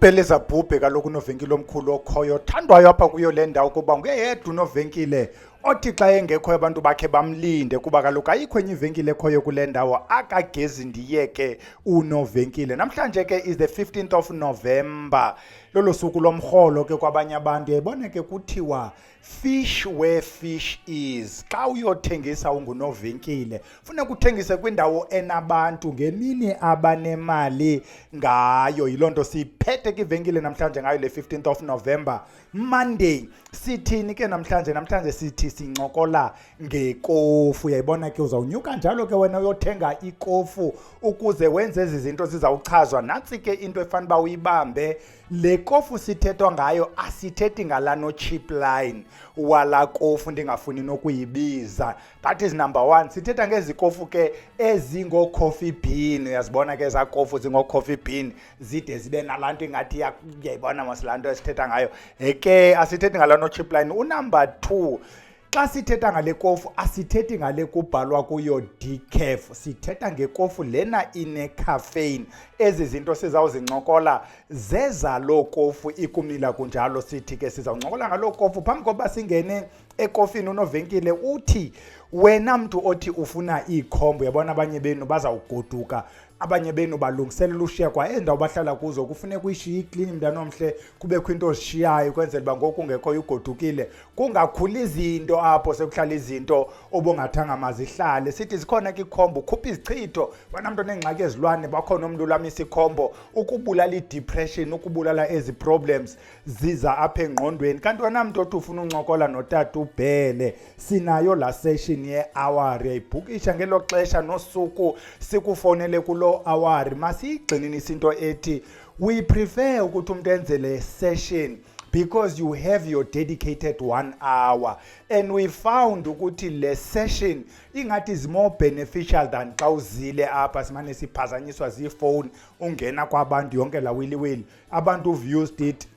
ubheleza bhubhe kaloku unovenkile omkhulu okhoyo thandwayo apha kuyo le ndawo kuba ngeyedwa unovenkile othi xa engekho abantu bakhe bamlinde kuba kaloku ayikho enye ivenkile ekhoyo kule ndawo akagezi ndiyeke unovenkile. Namhlanje ke is the 15th of November, lolo suku lomrholo ke kwabanye abantu. Yayibona ke kuthiwa fish where fish is. Xa uyothengisa ungunovenkile funeka uthengise kwindawo enabantu ngemini abanemali ngayo. Yiloo nto siyiphethe ke ivenkile namhlanje ngayo le 15th of November, Monday. Sithini ke namhlanje sithi sincokola ngekofu. Yayibona ke uzawunyuka njalo ke wena uyothenga ikofu ukuze wenze ezi zinto zizawuchazwa. Nantsi ke into efana uba uyibambe. Le kofu sithethwa ngayo asithethi ngalano cheap line wala kofu ndingafuni nokuyibiza. That is number one. Sithetha ngezi kofu ke ezingo coffee bean. Uyazibona ke eza kofu zingo coffee bean zide zibe nalanto ingathi uyayibona masilanto esithetha ngayo. Eke asithethi ngalano cheap line. Number two, xa sithetha ngale kofu asithethi ngale kubhalwa kuyo decaf. Sithetha ngekofu lena ine caffeine. Ezi zinto sizawuzincokola zeza lo kofu ikumila kunjalo. Sithi ke sizawuncokola ngalo kofu. Phambi kokuba singene ekofini unovenkile uthi wena mntu othi ufuna ikhombo. Yabona abanye benu bazawugoduka, abanye benu balungiselela ushiya kwa endawo bahlala kuzo. Kufuneka uyishiye iclean mntanomhle, kubekho into ozishiyayo ukwenzela uba ngoku ungekho ugodukile kungakhuli izinto apho sekuhlala izinto obungathanga mazihlale. Sithi zikhona ke ikhombo, ukhupha izichitho. Wena mntu onengxaki ezilwane bakhona umntu ulamisa ikhombo ukubulala i-depression, ukubulala ezi problems ziza apha engqondweni. Kanti wena mntu othi ufuna uncokola notata ubhele, sinayo la session ye-hour. Yayibhukisha ngelo xesha nosuku sikufowunele kulo hour. Masiyigxininise into ethi we prefer ukuthi umuntu enze le session because you have your dedicated 1 hour, and we found ukuthi le session ingathi is more beneficial than xa uzile apha simane siphazanyiswa zifowuni ungena kwabantu yonke la wili. Abantu who've used it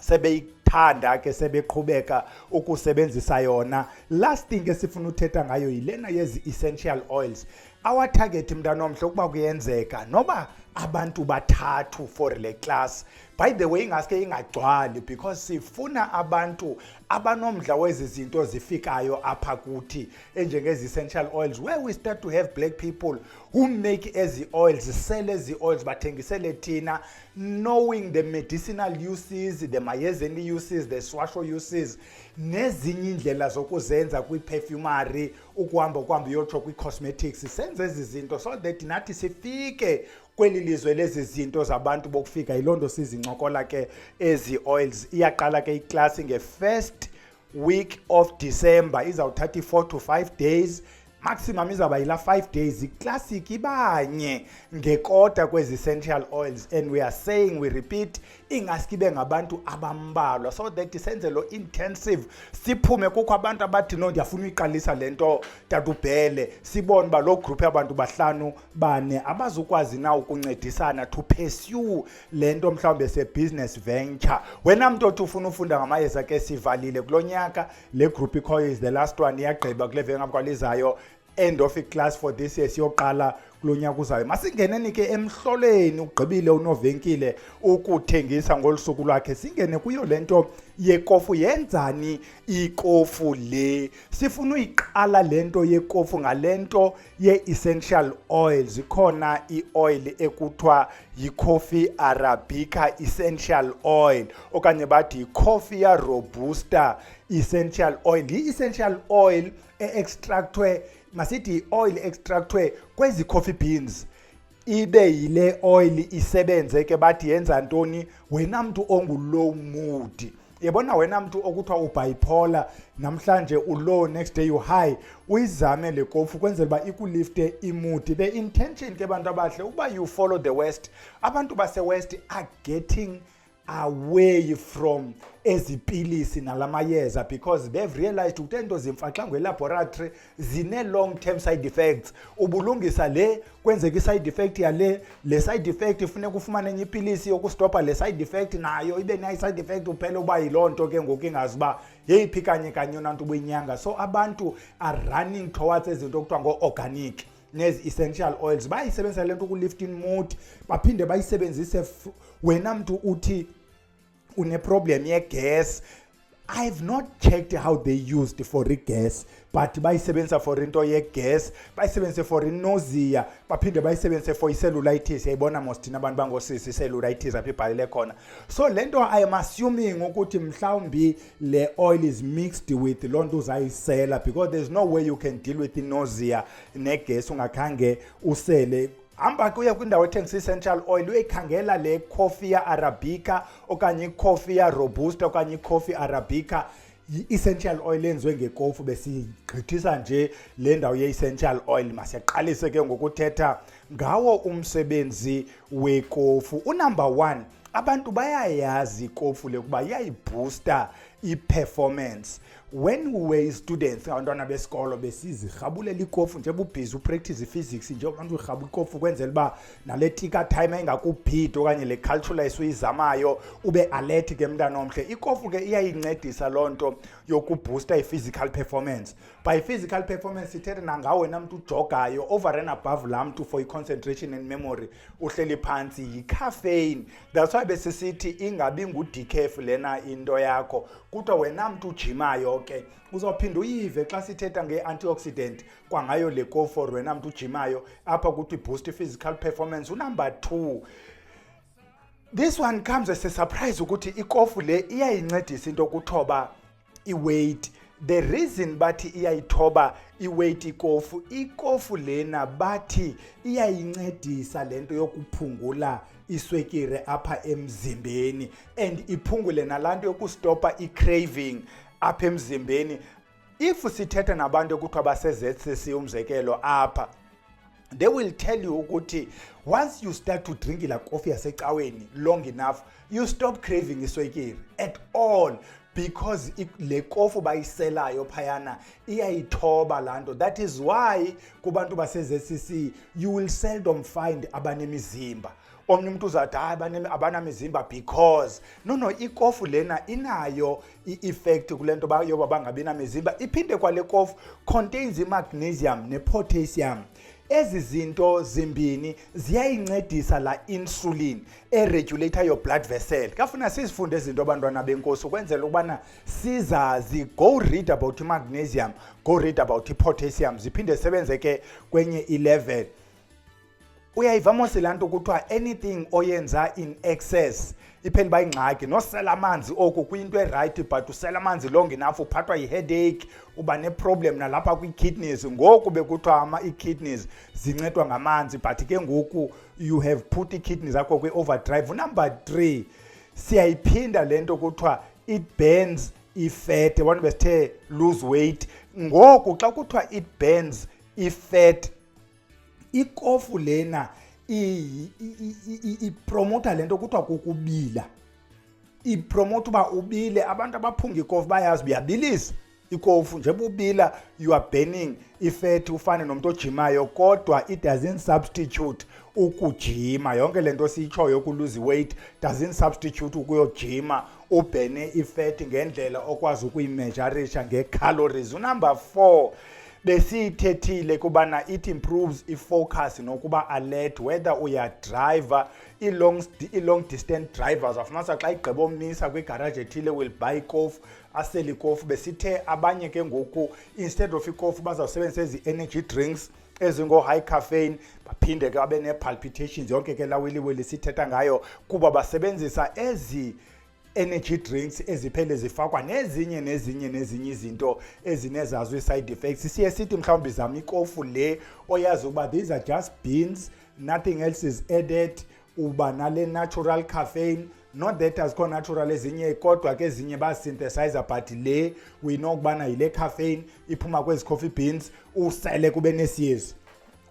sebeyithanda ke sebeqhubeka ukusebenzisa yona. Last thing esifuna uthetha ngayo yilena yezi essential oils. Our target mntanomhle ukuba kuyenzeka noba abantu bathathu for le class. By the way, ingaske ingagcwali because sifuna abantu abanomdla wezi zinto zifikayo apha kuthi enjengezi essential oils, where we start to have black people who make ezi oils, sell ezi oils, bathengisele thina, knowing the medicinal uses, the emayezeni uses, the Isiwasho uses, nezinye indlela zokuzenza kwi-perfumery, ukuhamba uyotsho kwi-cosmetics. Senze ezi zinto so that nathi sifike kweli lizwe lezi zinto zabantu bokufika. Yiloo nto sizincokola ke ezi oils. Iyaqala ke iclass nge-first week of December. Izawuthatha 4 to 5 days. Maximum izawuba yila 5 days. Iclassic ibanye ngekota kwezi essential oils, and we are saying, we repeat, ingaskibe ngabantu abambalwa so that senze lo intensive. Siphume kukho abantu abathi no ndiyafuna uyiqalisa lento tatubhele, sibone ba lo group yabantu bahlanu bane abazukwazi na ukuncedisana to pursue lento mhlawumbe se business venture. Wena mntu othi ufuna ufunda ngamayeza ke sivalile kulonyaka, le group ikhoyo is the last one, iyagqiba kule veki ngakwalizayo. End of class for this year siyoqala kulonyaka uzayo. Masingeneni ke emhloleni ugqibile unovenkile ukuthengisa ngolusuku lwakhe. Singene kuyo lento yekofu. Yenzani ikofu le? Sifuna uyiqala lento yekofu ngalento ye-essential oils. Ikhona i-oil ekuthiwa yi-coffee arabica essential oil okanye bathi yi-coffee robusta essential oil. I-essential oil e-extractwe, masithi oil extractwe kwezi coffee beans, ibe yile oil isebenze ke bathi yenza ntoni? Wena mntu ongu-low mood, yebona wena mntu okuthiwa ubipolar, namhlanje u-low next day you-high, uyizame le kofu kwenzela uba ikulifte imood. The intention ke bantu abahle ukuba you follow the West. Abantu base-West are getting away from ezipilisi nalamayeza because they've realized ukuthi into zimfaxa ngelaboratory zine long term side effects. Ubulungisa le kwenzeka i-side effect yale, le side effect ifuneka ufumane enye ipilisi yokustopa le side effect nayo ibe nayo side effect uphele uba yiloo nto ke ngoku ingazi uba yeyiphi kanye kanye yona nto ubuyinyanga. So abantu are running towards ezinto okuthiwa ngo-organic. nezi-essential oils bayisebenzisa le nto ukulifta mood, baphinde bayisebenzise wena mntu uthi une-problem ye-gas. I've not checked how they used for gas, but bayisebenzisa for into ye-gas, bayisebenzise for nausea, baphinde bayisebenzise for i-cellulitis. Yayibona mos thina abantu bangosisi i-cellulitis apha ibhalele khona. So le nto I am assuming ukuthi mhlawumbi le oil is mixed with loo nto uzayisela, because there's no way you can deal with nausea ne-gas ungakhange usele. Hamba kuya kwindawo ethengisa essential oil uyikhangela le coffee arabica okanye coffee robusta okanye coffee arabica, essential oil enziwe ngekofu. Besigqithisa nje le ndawo ye-essential oil. Masiyaqalise ke ngokuthetha ngawo umsebenzi wekofu. Number 1, abantu bayayazi ikofu le kuba iyayibooster i-performance. When we were students, abantwana besikolo besizirhabulela ikofu nje bubhizi upractice physics nje abantu urhabula ikofu kwenzela uba nale tika time engakubhidi okanye le calculus uyizamayo ube alert ke mntana omhle. Ikofu ke iyayincedisa loo nto yokubooster i-physical performance. By physical performance ithetha nangawe wena mntu ujogayo over and above laa mntu for i-concentration and memory uhleli phantsi yi-caffeine. That's why besisithi ingabi ngu-decaf lena into yakho, kuthiwa wena mntu ujimayo ke uzawuphinda uyive xa sithetha nge-antioxidant kwangayo le kofu for wena mntu ujimayo apha kuthi boost i-physical performance. Number 2, this one comes as a surprise ukuthi ikofu le iyayincedisa into kuthoba i-weight. The reason bathi iyayithoba i-weight ikofu lena bathi iyayincedisa lento yokuphungula iswekire apha emzimbeni and iphungule nalanto yokustopa i-craving apha emzimbeni. If sithetha nabantu ekuthiwa base-ZCC umzekelo apha, they will tell you ukuthi once you start to drink la coffee yasecaweni long enough, you stop craving iswekire at all, because le kofu bayiselayo phayana iyayithoba lanto. That is why kubantu base-ZCC you will seldom find abanemizimba. Omnye umuntu uzathi abanamizimba because no, ikofu lena inayo i-effect kule nto yoba bangabi namizimba. Iphinde kwale kofu contains i-magnesium ne-potassium. Ezi zinto zimbini ziyayincedisa la insulin eregulator your blood vessel. Kafuna sizifunde izinto abantwana benkosi ukwenzela ukubana sizazi. Go read about magnesium, go read about potassium. Ziphinde sebenze ke kwenye 11. Uyayiva mos laa nto kuthiwa anything oyenza in excess iphela uba ingxaki. Nosela amanzi oku kuyinto erayithi, but usela amanzi long enough uphathwa yi-headache, uba ne-problem nalapha kwii-kidneys. Ngoku bekuthiwa ii-kidneys zincedwa ngamanzi, but ke ngoku you have put ii-kidneys akho kwi-overdrive. Number 3, siyayiphinda le nto kuthiwa it burns i-fat. Abantu besithe lose weight. Ngoku xa kuthiwa it burns i-fat, ikofu lena ipromota lento kuthiwa kukubila. Ipromota uba ubile. Abantu abaphunga ikofu bayazi uyabilisa ikofu nje bubila, you are burning i-fat ufane nomuntu ojimayo, kodwa it doesn't substitute ukujima. Yonke lento siyitshoyo ukuluze weight doesn't substitute ukuyojima ubhene i-fat ngendlela okwazi ukuyimeasurisha nge-calories. Number 4, besiyithethile kubana it improves i-focus nokuba alert, whether uya driver i-long distance drivers. Afumanisa xa igqiba omisa kwigarage ethile will buy ikofu, aseli ikofu. Besithe abanye ke ngoku instead of ikofu bazawusebenzisa ezi-energy drinks ezingo-high caffeine, baphinde ke babe ne-palpitations. Yonke ke lawiliwili sithetha ngayo kuba basebenzisa ezi energy drinks eziphele zifakwa nezinye izinto ezinezazo i-side effects. Siye sithi mhlawumbi zama ikofu le oyazi ukuba these are just beans, nothing else is added, uba nale natural caffeine. Not that azikho natural ezinye, kodwa ke ezinye basynthesizer, but le we know ukubana yile caffeine iphuma kwezi coffee beans, usele kube nesiyezi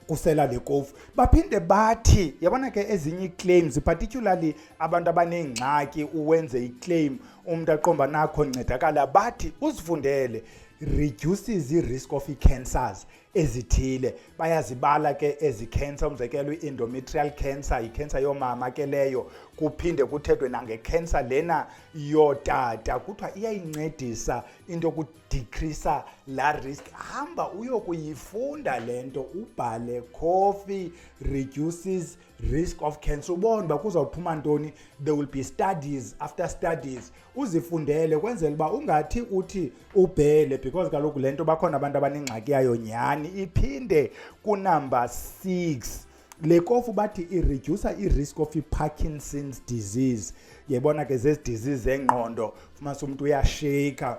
kusela le kofu. Baphinde bathi yabona ke ezinye ii-claims, particularly abantu abanengxaki uwenze i-claim umuntu aqomba nakho ncedakala, bathi uzifundele reduces i-risk of i-cancers ezithile. Bayazibala ke ezi cancer, umzekelo i-endometrial cancer, i-cancer yomama ke leyo. Kuphinde kuthethwe nange-cancer lena yotata, kuthiwa iyayincedisa into yokudecreasa la risk. Hamba uyokuyifunda lento, ubhale coffee reduces risk of cancer. Ubone uba kuzawuphuma ntoni. There will be studies after studies. Uzifundele kwenzela uba ungathi uthi ubhele, because kaloku lento bakhona abantu abanengxaki yayo nyani. Iphinde kunumber 6, le kofu bathi ireducer i-risk of i-Parkinson's disease. Yebona ke zezi disease engqondo, fumanisa umuntu uyasheka,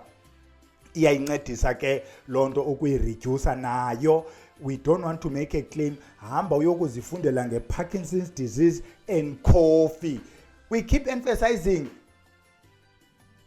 iyayincedisa ke lonto ukuyireducer nayo. We don't want to make a claim. Hamba uyokuzifundela nge-Parkinson's disease and coffee. We keep emphasizing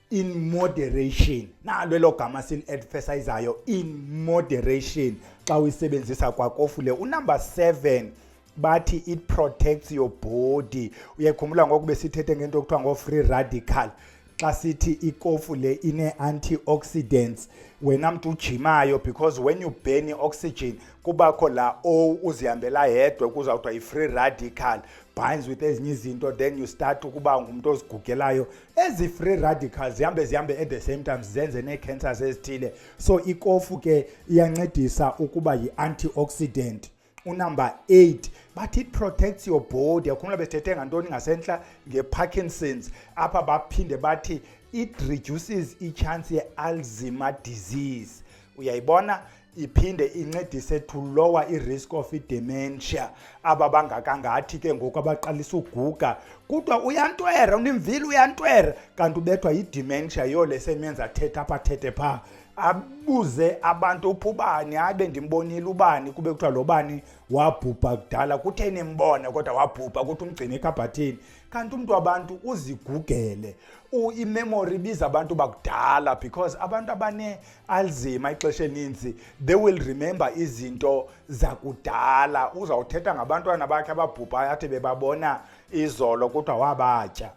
in moderation. Nalo lo gama sil-emphasizayo, in moderation, xa uyisebenzisa kwa kofu le. Unumber 7, bathi it protects your body. Uyakhumbula ngoku besithethe ngento okuthiwa ngo-free radical. Xa sithi ikofu le ine-antioxidants, wena mntu ujimayo, because when you burn i-oxygen kubakho la uzihambela yedwa kuzawuthiwa i-free radical, binds with ezinye izinto, then you start ukuba ngumuntu ozigugelayo. Ezi free radicals zihambe at the same time zenze nee-cancers ezithile. So ikofu ke iyancedisa ukuba yi-antioxidant. Unumber 8, but it protects your body. Yakhumbula besithethe ngantoni ngasentla nge-Parkinson's. Apha baphinde bathi it reduces i-chance ye-Alzheimer disease. Uyayibona? Iphinde incedise to lower i-risk of i-dementia. Aba bangakangathi ke ngoku abaqalisa uguga, kuthiwa uyantwera, unimvile uyantwera, kanti ubethwa yi-dementia. Yo le semenza thethe pha. Abuze abantu uphubani, abe ndimbonile ubani, kube kuthiwa lo bani wabhubha kudala. Kutheni mbona kodwa wabhubha, kuthi umgcine ekhabhathini. Kanti umuntu wabantu uzigugele. I-memory biza abantu bakudala, because abantu abane-Alzheimer ixesha eninzi, they will remember izinto zakudala. Uzawuthetha ngabantwana bakhe ababhubhayo athi bebabona izolo kuthiwa wabatya.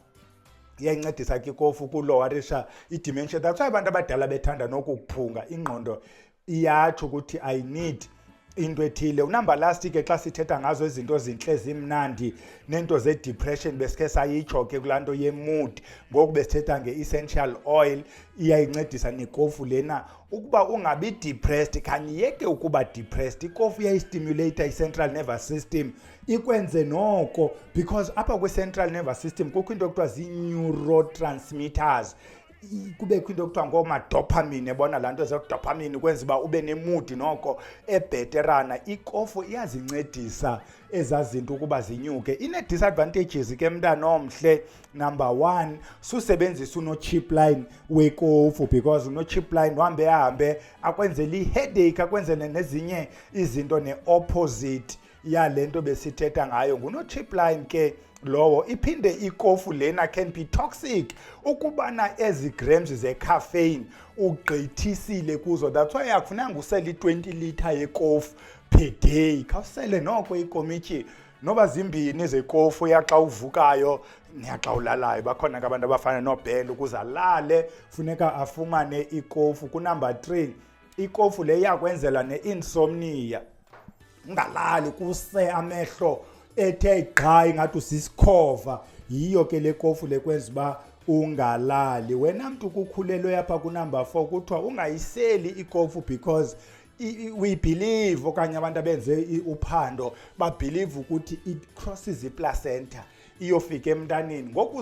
Iyayincedisa ke ikofu kulowarisha i-dementia. That's why abantu abadala bethanda nokuphunga. Ingqondo iyatsho ukuthi I need into ethile. Unumber last ke xa sithetha ngazo izinto zinhle zimnandi nento ze-depression besikhe sayitsho ke kulaa nto ye-mood. Ngoku besithetha nge-essential oil, iyayincedisa nekofu lena ukuba ungabi depressed. Khanyiyeke ukuba depressed. Ikofu iyayistimulate i-central nervous system, ikwenze noko, because apha kwi-central nervous system kukho into ekuthiwa zii-neurotransmitters. Kubekho into ekuthiwa ngooma-dopamine. Ebona laa nto ze-dopamine kwenza uba ube nemood noko ebheterana. Ikofu iyazincedisa ezaa zinto ukuba zinyuke. Ine-disadvantages ke mntana omhle. Number 1, susebenzisa uno-chip line wekofu, because uno-chip line uhambe akwenzela i-headache, akwenzele nezinye izinto ne-opposite yale nto besithetha ngayo. Nguno-chip line ke lowo. Iphinde ikofu lena can be toxic ukubana ezi grams ze-caffeine ugqithisile kuzo. That's why akufunanga usele i-20 litre yekofu per day. Khawusele noko ikomityi noba zimbini zekofu yaxa uvukayo naxa ulalayo. Bakhona ke abantu abafana nobhele, ukuze alale funeka afumane ikofu. Kunumber 3, ikofu le iyakwenzela ne-insomnia. Ungalali kuse amehlo ethe gqa ingathi usisikhova. Yiyo ke le kofu le kwenza uba ungalali. Wena mntu kukhulelwe apha kunumber 4 kuthiwa ungayiseli ikofu, because we believe, okanye abantu abenze uphando babelieve ukuthi it crosses i-placenta iyofika emntaneni. Ngoku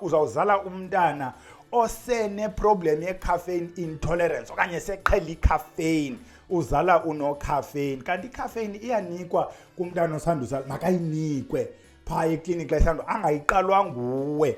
uzawuzala umntana osene-problem ye-caffeine intolerance, okanye seqhela i-caffeine, uzala uno-caffeine. Kanti i-caffeine iyanikwa kumntana osanduzala, makayinikwe phaa ekliniki lesando, angayiqalwa nguwe.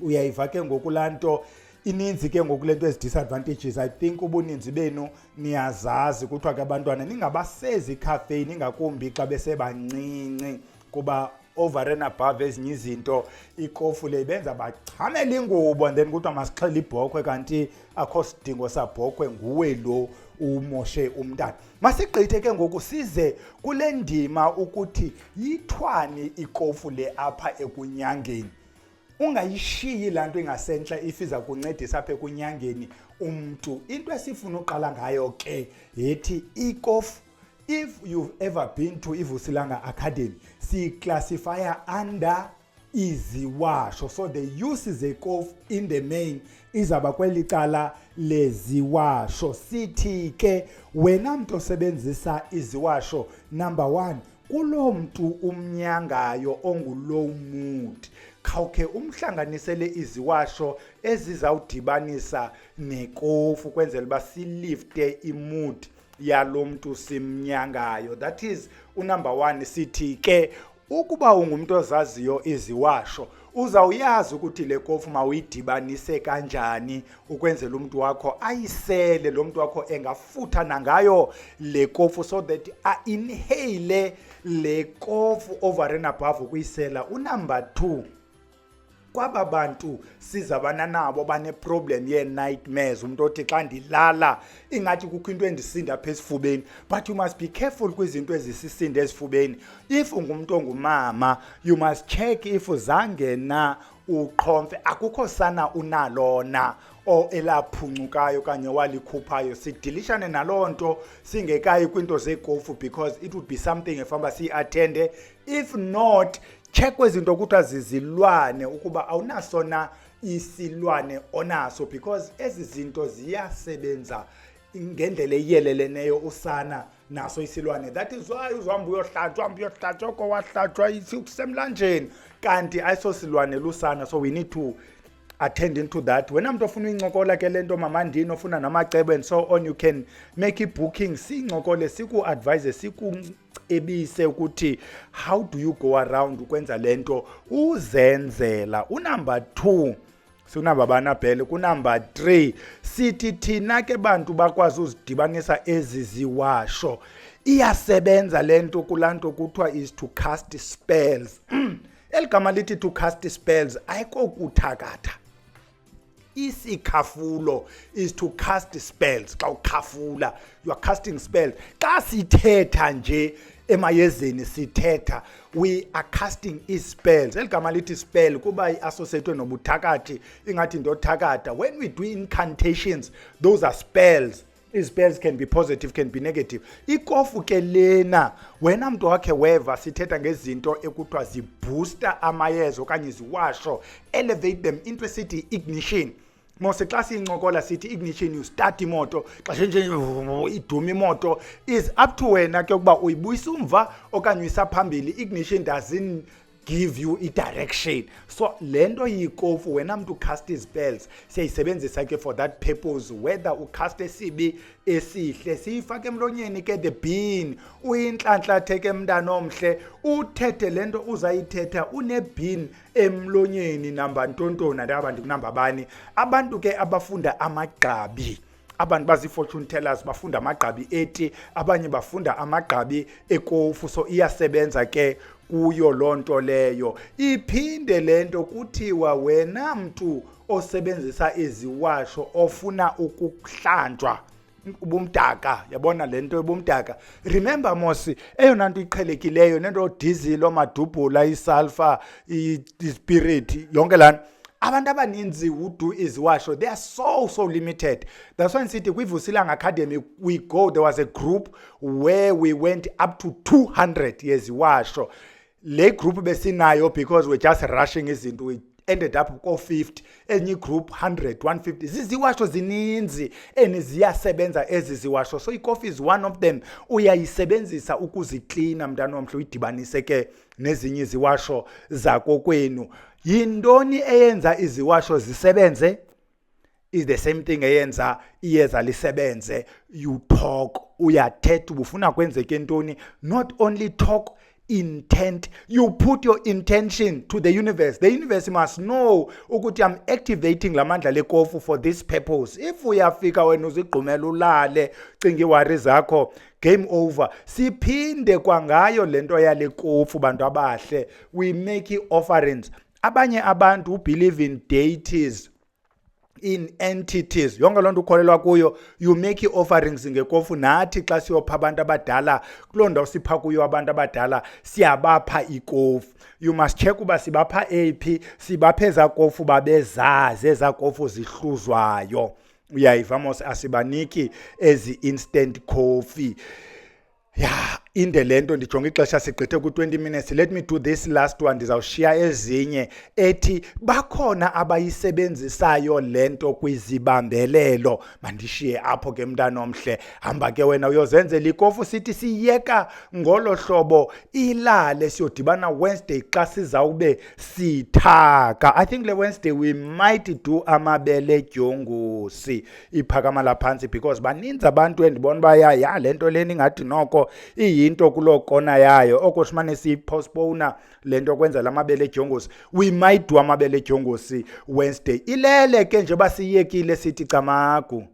Uyayiva ke ngoku laa nto ininzi ke ngoku le nto ezi-disadvantages. I think ubuninzi benu niyazazi. Kuthiwa ke abantwana ningabasezi i-caffeine, ingakumbi xa besebancinci, kuba over and above ezinye izinto ikofu le ibenza bachamele ingubo, and then kuthiwa masixhele ibhokhwe, kanti akho sidingo sabhokhwe, nguwe lo umoshe umntana. Masigqithe ke ngoku size kule ndima ukuthi yithwani ikofu le apha ekunyangeni. ungayishiyi laa nto ingasentla if iza kuncedisa apha ekunyangeni umntu. Into esifuna uqala ngayo ke yethi ikofu. If you've ever been to Vusilanga Academy, siyiclassifya under iziwasho. So the use zekofu in the main izaba kweli cala leziwasho. Sithi ke wena mntu osebenzisa iziwasho, number 1, kulo mntu umnyangayo ongulow mood, khawukhe umhlanganisele iziwasho ezizawudibanisa nekofu kwenzela uba silifte imood yalo mntu simnyangayo. That is number 1. Sithi ke ukuba ungumuntu ozaziyo iziwasho, uzawuyazi ukuthi le kofu mawuyidibanise kanjani ukwenzela umuntu wakho ayisele, lo muntu wakho engafutha nangayo le kofu so that inhale le kofu over and above ukuyisela. Number 2, kwaba bantu sizabana nabo bane-problem ye-nightmares, umuntu othi xa ndilala ingathi kukho into endisinda apha esifubeni. But you must be careful kwizinto ezisisinda esifubeni. If ungumuntu ongumama, you must check if zange na uqhomfe, akukho sana unalona o elaphuncukayo kanye walikhuphayo. Sidilishane naloo nto singekayi kwinto zekofu because it would be something efamba siyi-attende. If not, check kwezinto kuthiwa zizilwane ukuba awunasona isilwane onaso, because ezi zinto ziyasebenza ngendlela eyeleleneyo usana naso isilwane. That is why uzohamba uyohlatshwa oko wahlatshwa kusemlanjeni kanti ayisosilwane lusana. So we need to attend into that. Wena mntu ofuna uyincokola ke lento mama ndini ofuna namacebo and so on, you can make i-booking, siyincokole, siku-advise, sikucebise ukuthi how do you go around ukwenza lento uzenzela. Number 2, sunamba bana phela. Number 3, sithi thina ke bantu bakwazi uzidibanisa eziziwasho, iyasebenza lento kulanto kuthiwa is to cast spells. Eligama lithi to cast spells ayiko kuthakatha. Isikhafulo is to cast spells. Xa ukhafula, you are casting spells. Xa sithetha nje emayezeni sithetha, we are casting spells. Eligama lithi spell kuba i-associated nobuthakathi, ingathi into thakatha. When we do incantations, those are spells. Spells can be positive, can be negative. Ikofu ke lena wena mntu wakhe weva sithetha ngezinto ekuthiwa zibooster amayeza okanye iziwasho, elevate them into esithi ignition. Mose xa siyincokola sithi ignition, you start imoto, xa nje iduma imoto, is up to wena ke ukuba uyibuyisa umva okanye uyisa phambili. Ignition doesn't give you a direction. So lento yikofu wena mntu cast spells siyayisebenzisa ke for that purpose, whether ucast esibi esihle siyifake emlonyeni ke the bean, uyinhlanhlathe ke mntana omhle, uthethe lento uzayithetha une-bean emlonyeni. Namba ntontona ndabantu kunamba bani abantu ke abafunda amagqabi, abantu bazi-fortune tellers bafunda amagqabi eti, abanye bafunda amagqabi ekofu. So iyasebenza ke kuyo lonto leyo. Iphinde lento kuthiwa wena mntu osebenzisa iziwasho ofuna ukuhlanjwa ubumdaka, yabona lento ubumdaka. Remember Mosi, eyona nto iqhelekileyo nento diesel, omadubhula, isulfur, ispirit, yonke lana abantu abaninzi who do iziwasho, they are so limited. That's why sithi kwiVusilanga Academy there was a group where we went up to 200 yeziwasho. Le group besinayo because we're just rushing izinto, we ended up ko 50, enye group 100, 150. Ziziwasho zininzi ziyasebenza eziziwasho. So ikofi is one of them. Uyayisebenzisa ukuziklina mntana omhle, uyidibanise ke nezinye iziwasho zakokwenu. Yintoni eyenza iziwasho zisebenze? Is the same thing eyenza iyeza lisebenze. You talk, uyathetha ubufuna kwenzeke ntoni. Not only talk, intent. You put your intention to the universe. The universe must know ukuthi I'm activating la mandla lekofu for this purpose. If uyafika wena uzigqumela ulale cinga iwari zakho, game over. Siphinde kwangayo lento yale kofu bantu abahle. We make offerings. Abanye abantu who believe in deities, in entities. Yonke loo nto ukholelwa kuyo, you make offerings ngekofu. Nathi xa siyopha abantu abadala kuloo ndawo sipha kuyo abantu abadala siyabapha ikofu. You must check uba sibapha eyiphi, sibapha ezaa kofu babezazi, ezaa kofu zihluzwayo. Uyayiva mos, asibaniki ezi instant coffee. Yeah, inde lento ndijonga ixesha sigqithe ku-20 minutes. Let me do this last one, ndizawushiya ezinye ethi bakhona abayisebenzisayo lento kwizibambelelo. Mandishiye apho ke mntana omhle, hamba ke wena uyozenzela ikofu. Sithi siyeka ngolo hlobo ilale, siyodibana Wednesday xa sizawube sithaka. I think le Wednesday we might do amabele dyongosi iphakama laphantsi, because baninzi abantu endibona uba ya lento leni ingathi noko iyinto kuloo kona yayo, oko simane siyipostpona le nto kwenza la mabele edyongosi. We might do amabele edyongosi Wednesday. Ilele ke nje basiyekile sithi camagu.